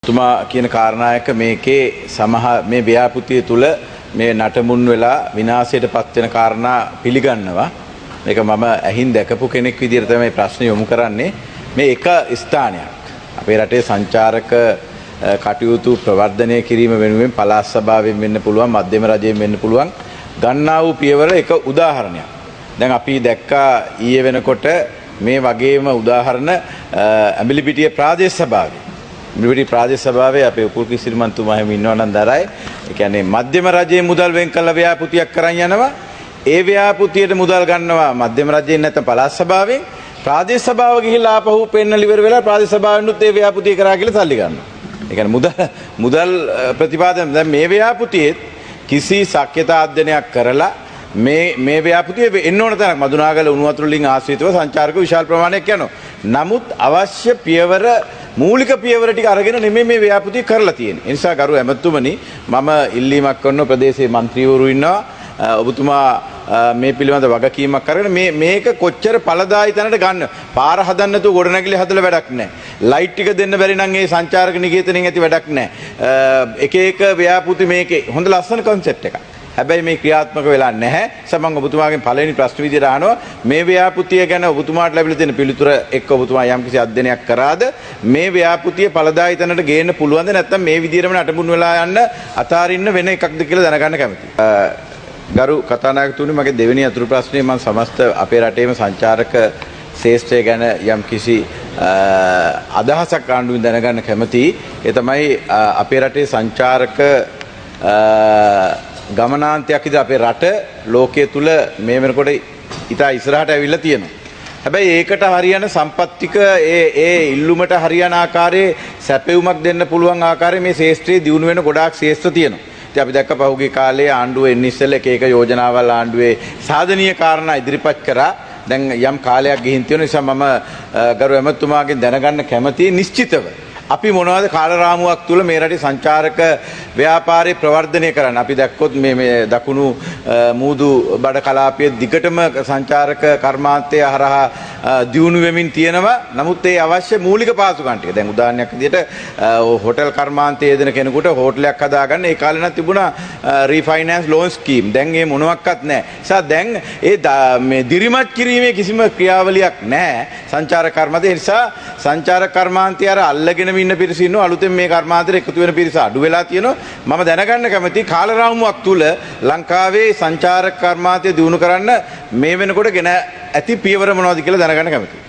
තුමා කියන කාරණායක මේකේ මේ ව්‍යාපෘතිය තුල මේ නටමුන් වෙලා විනාශයට පත් වෙන කාරණා පිළිගන්නවා. මේක මම ඇහින් දැකපු කෙනෙක් විදිහට තමයි ප්‍රශ්න යොමු කරන්නේ. මේ එක ස්ථානයක් අපේ රටේ සංචාරක කටයුතු ප්‍රවර්ධනය කිරීම වෙනුවෙන් පළාත් සභාවෙන් වෙන්න පුළුවන්, මධ්‍යම රජයෙන් වෙන්න පුළුවන් ගන්නා වූ පියවර එක උදාහරණයක්. දැන් අපි දැක්කා ඊයේ වෙනකොට මේ වගේම උදාහරණ ඇඹිලිපිටිය ප්‍රාදේශ සභාවේ මිරිටි ප්‍රාදේශ සභාවේ අපේ උපුල් සිරිමන්තුමා හැම ඉන්නවා නම් දරයි. ඒ කියන්නේ මධ්‍යම රජයේ මුදල් වෙන් කළ ව්‍යාපෘතියක් කරන් යනවා. ඒ ව්‍යාපෘතියට මුදල් ගන්නවා මධ්‍යම රජයෙන් නැත්නම් පළාත් සභාවෙන්. ප්‍රාදේශ සභාව ගිහිල්ලා ආපහු පෙන්නල ඉවර වෙලා ප්‍රාදේශ සභාවෙන්නුත් ඒ ව්‍යාපෘතිය කරා කියලා සල්ලි ගන්නවා. ඒ කියන්නේ මුදල් ප්‍රතිපාදන දැන් මේ ව්‍යාපෘතියේ කිසි ශක්්‍යතා අධ්‍යයනයක් කරලා මේ ව්‍යාපෘතිය එන්න ඕන තරම් මදුනාගල උණු වතුර වලින් ආශ්‍රිතව සංචාරක විශාල ප්‍රමාණයක් යනවා. නමුත් අවශ්‍ය පියවර මූලික පියවර ටික අරගෙන නෙමෙයි මේ ව්‍යාපෘතිය කරලා තියෙන්නේ. ඒ නිසා ගරු ඇමතුමනි මම ඉල්ලීමක් කරන ප්‍රදේශයේ മന്ത്രിවරු ඉන්නවා. ඔබතුමා මේ පිළිබඳ වගකීමක් අරගෙන මේක කොච්චර ඵලදායී තැනට ගන්න. පාර හදන්න නැතුව ගොඩනැගිලි හදලා වැඩක් නැහැ. ලයිට් ටික දෙන්න බැරි නම් ඒ සංචාරක නිකේතනෙන් ඇති වැඩක් නැහැ. එක ව්‍යාපෘති මේකේ හොඳ ලස්සන concept එකක්. හැබැයි මේ ක්‍රියාත්මක වෙලා නැහැ. සමන් ඔබතුමාගෙන් පළවෙනි ප්‍රශ්න විදියට අහනවා මේ ව්‍යාපෘතිය ගැන ඔබතුමාට ලැබිලා තියෙන පිළිතුර එක්ක ඔබතුමා යම්කිසි අධ්‍යයනයක් කරාද? මේ ව්‍යාපෘතිය ඵලදායී තැනට ගේන්න පුළුවන්ද නැත්නම් මේ විදියටම නටබුන් වෙලා යන්න අතාරින්න වෙන එකක්ද කියලා දැනගන්න කැමතියි. ගරු කතානායකතුමනි මගේ දෙවෙනි අතුරු ප්‍රශ්නේ මම සමස්ත අපේ රටේම සංචාරක ශේෂ්ත්‍රය ගැන යම්කිසි අදහසක් ආණ්ඩුවෙන් දැනගන්න කැමතියි. ඒ තමයි අපේ රටේ සංචාරක ගමනාන්තයක් විදිහට අපේ රට ලෝකයේ තුල මේ වෙනකොට ඉතා ඉස්සරහට ඇවිල්ලා තියෙනවා. හැබැයි ඒකට හරියන සම්පත්තික ඒ ඉල්ලුමට හරියන ආකාරයේ සැපෙවුමක් දෙන්න පුළුවන් ආකාරයේ මේ ශේෂ්ත්‍රයේ දියුණු වෙන ගොඩාක් ශේෂ්ත්‍ර තියෙනවා. ඉතින් අපි දැක්ක පහුගිය කාලේ ආණ්ඩුව එන්න ඉස්සෙල්ලා එක යෝජනාවල් ආණ්ඩුවේ සාධනීය කාරණා ඉදිරිපත් කරා. දැන් යම් කාලයක් ගිහින් තියෙන නිසා මම ගරු ඇමතුමාගෙන් දැනගන්න කැමතියි නිශ්චිතව අපි මොනවද කාලරාමුවක් තුල මේ රටේ සංචාරක ව්‍යාපාරේ ප්‍රවර්ධනය කරන්න. අපි දැක්කොත් මේ දකුණු මූදු බඩ කලාපයේ දිගටම සංචාරක කර්මාන්තය හරහා දියුණු වෙමින් තියෙනවා. නමුත් ඒ අවශ්‍ය මූලික පාසුකම් ටික දැන් උදාහරණයක් විදිහට හෝටල් කර්මාන්තයේ යෙදෙන කෙනෙකුට හෝටලයක් හදාගන්න ඒ කාලේ නම් තිබුණා රීෆයිනෑන්ස් ලෝන් ස්කීම්. දැන් ඒ මොනවත් නැහැ. නිසා දැන් මේ දිරිමත් කිරීමේ කිසිම ක්‍රියාවලියක් නැහැ සංචාරක කර්මාන්තය. ඒ නිසා සංචාරක කර්මාන්තය අර අල්ලගෙන ඉන්න පිරිස ඉන්නවා. අලුතෙන් මේ කර්මාන්තයට එකතු වෙන පිරිස අඩු වෙලා තියෙනවා. මම දැනගන්න කැමතියි කාලරාමුවක් තුල ලංකාවේ සංචාරක කර්මාන්තය දියුණු කරන්න මේ වෙනකොට ගෙන ඇති පියවර මොනවද කියලා දැනගන්න කැමතියි.